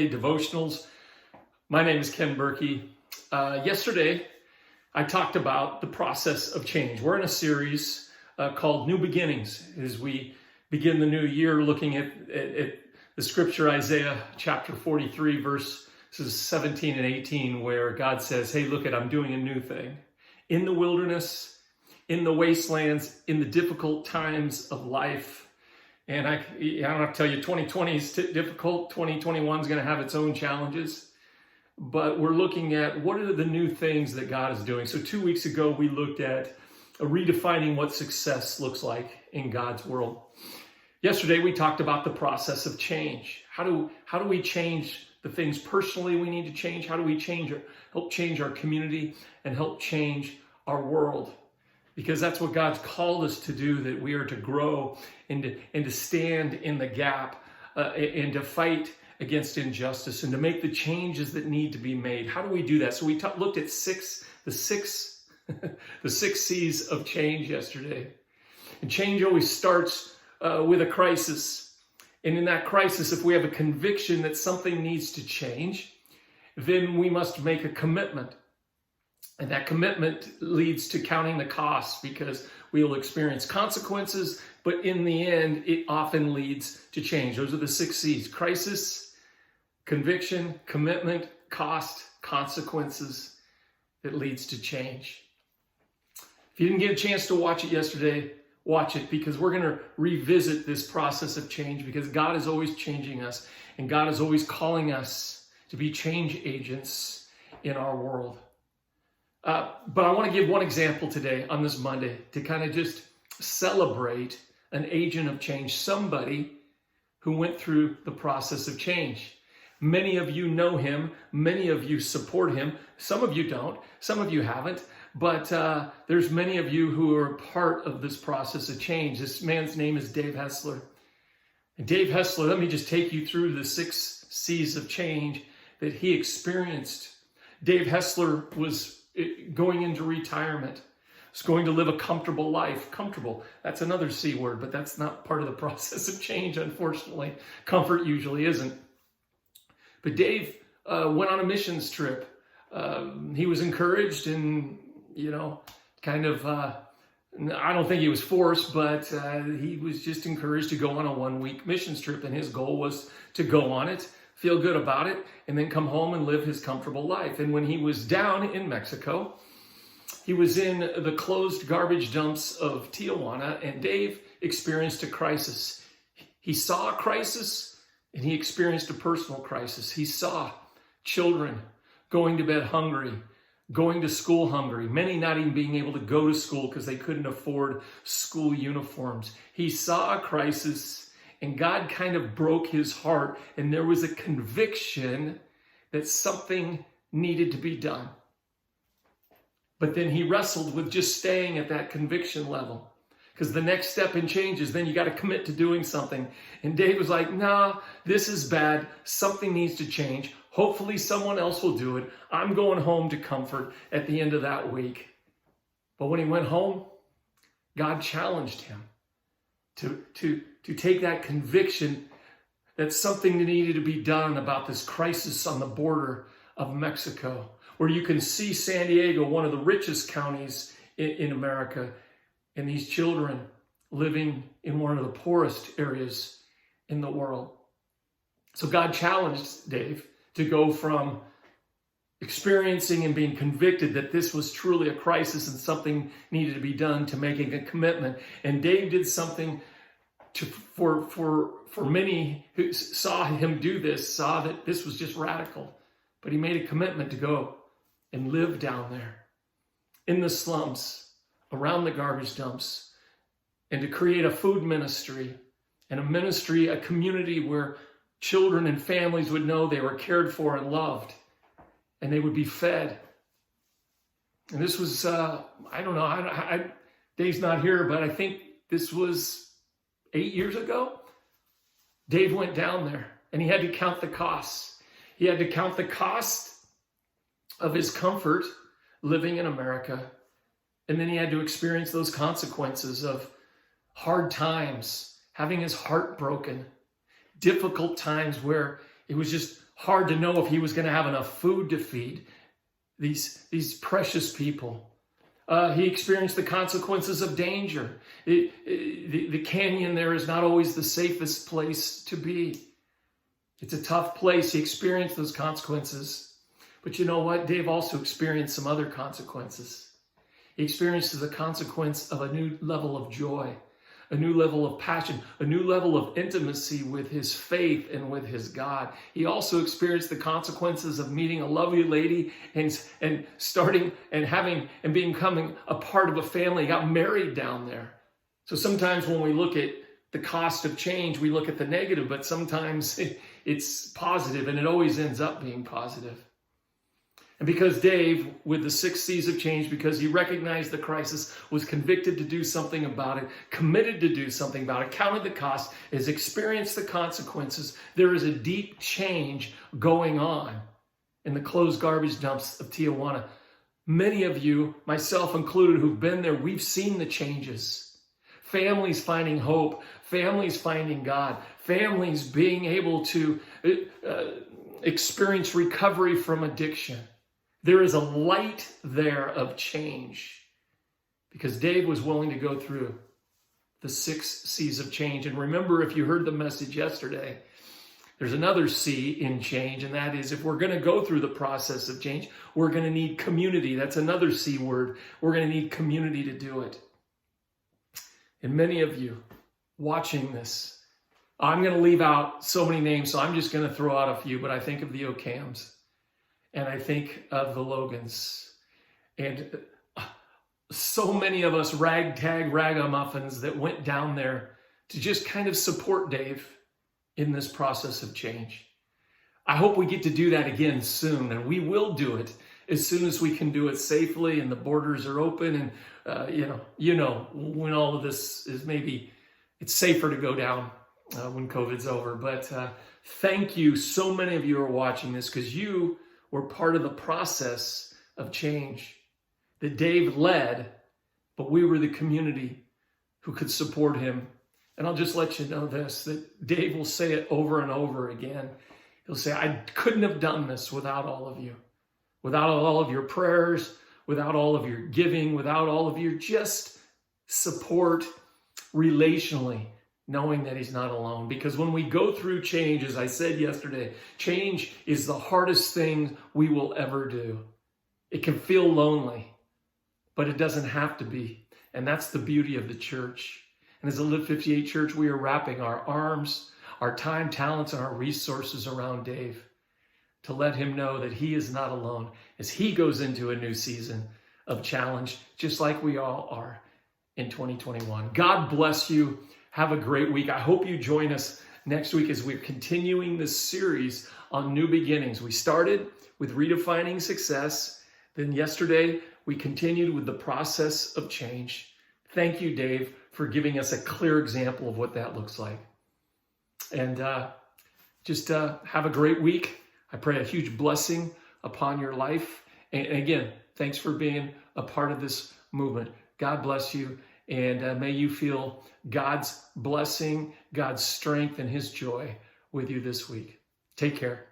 Monday Devotionals. My name is Ken Burkey. Yesterday, I talked about the process of change. We're in a series called New Beginnings as we begin the new year, looking at the scripture Isaiah chapter 43, verses 17 and 18, where God says, hey, look, I'm doing a new thing. In the wilderness, in the wastelands, in the difficult times of life. And I don't have to tell you, 2020 is difficult. 2021 is going to have its own challenges. But we're looking at what are the new things that God is doing. So 2 weeks ago, we looked at redefining what success looks like in God's world. Yesterday, we talked about the process of change. How do we change the things personally we need to change? How do we help change our community and help change our world? Because that's what God's called us to do, that we are to grow and to stand in the gap and to fight against injustice and to make the changes that need to be made. How do we do that? So we looked at the six C's of change yesterday. And change always starts with a crisis. And in that crisis, if we have a conviction that something needs to change, then we must make a commitment. And that commitment leads to counting the costs, because we will experience consequences, but in the end, it often leads to change. Those are the 6 C's: crisis, conviction, commitment, cost, consequences that leads to change. If you didn't get a chance to watch it yesterday, watch it, because we're going to revisit this process of change, because God is always changing us and God is always calling us to be change agents in our world. But I want to give one example today on this Monday to kind of just celebrate an agent of change, somebody who went through the process of change. Many of you know him. Many of you support him. Some of you don't. Some of you haven't. But there's many of you who are part of this process of change. This man's name is Dave Hessler. And Dave Hessler, let me just take you through the 6 C's of change that he experienced. Dave Hessler was going into retirement. Was going to live a comfortable life. Comfortable, that's another C word, but that's not part of the process of change, unfortunately. Comfort usually isn't. But Dave went on a missions trip. He was encouraged and, I don't think he was forced, but he was just encouraged to go on a 1-week missions trip. And his goal was to go on it, feel good about it, and then come home and live his comfortable life. And when he was down in Mexico, he was in the closed garbage dumps of Tijuana, and Dave experienced a crisis. He saw a crisis, and he experienced a personal crisis. He saw children going to bed hungry, going to school hungry, many not even being able to go to school because they couldn't afford school uniforms. He saw a crisis, and God kind of broke his heart, and there was a conviction that something needed to be done. But then he wrestled with just staying at that conviction level, because the next step in change is then you got to commit to doing something. And Dave was like, nah, this is bad. Something needs to change. Hopefully someone else will do it. I'm going home to comfort at the end of that week. But when he went home, God challenged him to take that conviction that something needed to be done about this crisis on the border of Mexico, where you can see San Diego, one of the richest counties in America, and these children living in one of the poorest areas in the world. So God challenged Dave to go from experiencing and being convicted that this was truly a crisis and something needed to be done, to making a commitment. And Dave did something for many who saw him do this, saw that this was just radical. But he made a commitment to go and live down there in the slums, around the garbage dumps, and to create a food ministry and a community where children and families would know they were cared for and loved, and they would be fed. And this was, Dave's not here, but I think this was 8 years ago. Dave went down there, and he had to count the costs. He had to count the cost of his comfort living in America, and then he had to experience those consequences of hard times, having his heart broken, difficult times where it was just hard to know if he was going to have enough food to feed these precious people. He experienced the consequences of danger. The canyon there is not always the safest place to be. It's a tough place. He experienced those consequences. But you know what? Dave also experienced some other consequences. He experienced the consequence of a new level of joy, a new level of passion, a new level of intimacy with his faith and with his God. He also experienced the consequences of meeting a lovely lady and starting and having and becoming a part of a family. He got married down there. So sometimes when we look at the cost of change, we look at the negative, but sometimes it's positive, and it always ends up being positive. And because Dave, with the 6 C's of change, because he recognized the crisis, was convicted to do something about it, committed to do something about it, counted the cost, has experienced the consequences, there is a deep change going on in the closed garbage dumps of Tijuana. Many of you, myself included, who've been there, we've seen the changes. Families finding hope, families finding God, families being able to experience recovery from addiction. There is a light there of change because Dave was willing to go through the 6 C's of change. And remember, if you heard the message yesterday, there's another C in change, and that is if we're going to go through the process of change, we're going to need community. That's another C word. We're going to need community to do it. And many of you watching this, I'm going to leave out so many names, so I'm just going to throw out a few, but I think of the Ocams. And I think of the Logans, and so many of us ragtag ragamuffins that went down there to just kind of support Dave in this process of change. I hope we get to do that again soon, and we will do it as soon as we can do it safely and the borders are open, and you know when all of this is, maybe it's safer to go down when COVID's over. But thank you. So many of you are watching this because you were part of the process of change that Dave led, but we were the community who could support him. And I'll just let you know this, that Dave will say it over and over again. He'll say, I couldn't have done this without all of you, without all of your prayers, without all of your giving, without all of your just support relationally, knowing that he's not alone. Because when we go through change, as I said yesterday, change is the hardest thing we will ever do. It can feel lonely, but it doesn't have to be. And that's the beauty of the church. And as a Live58 church, we are wrapping our arms, our time, talents, and our resources around Dave to let him know that he is not alone as he goes into a new season of challenge, just like we all are in 2021. God bless you. Have a great week. I hope you join us next week as we're continuing this series on new beginnings. We started with redefining success. Then yesterday, we continued with the process of change. Thank you, Dave, for giving us a clear example of what that looks like. And just have a great week. I pray a huge blessing upon your life. And again, thanks for being a part of this movement. God bless you. And may you feel God's blessing, God's strength, and his joy with you this week. Take care.